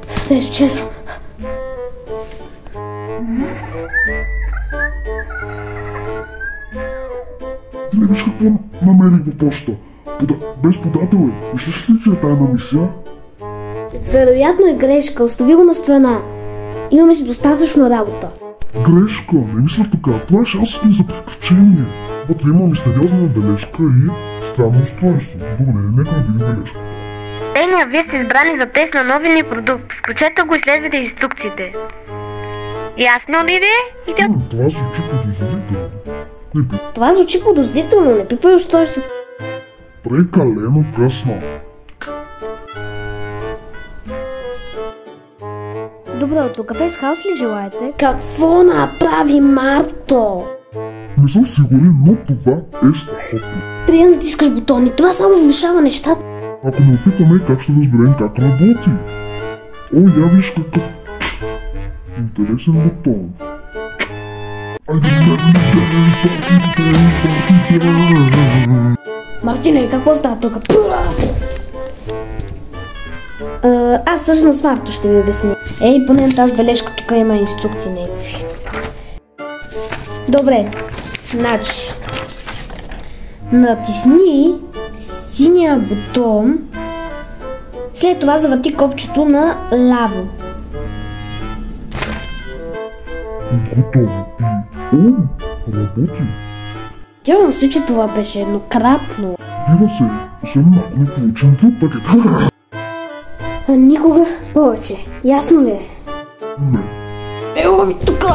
След честно. Ти не виж какво намерих в почта? Без подател е. Мислиш ли, че е тайна мисия? Вероятно е грешка, остави го на страна. Имаме си достатъчно работа. Грешка, не мисля така. Това е шансът ни за приключение. Вътре има мистериозна бележка и странно устройство. Добре, нека да видим бележката. Деня, вие сте избрани за тест на новия ни продукт. Включете го и следвайте инструкциите. Ясно ли ви? Това звучи подозрително. Това звучи подозрително, не пипай устройството. Прекалено късно. Добро утро, кафе с хаос ли желаете? Какво направи Марто? Не съм сигурен, но това е страхотно. Спри да натискаш бутони, това само влошава нещата. Ако не опитаме, как ще разберем как работи? О, я виж какъв интересен бутон. Мартине, какво става тук? Аз всъщност Марто ще ви обясня. Ей, поне на тази бележка тук има инструкции някакви. Добре, значи натисни синия бутон, след това завърти копчето на ляво. Готово и... работи. Надявам се, че това беше еднократно. Има се, освен ако не получим друг пакет. Никога повече. Ясно ли е? Не. Ело ми тук!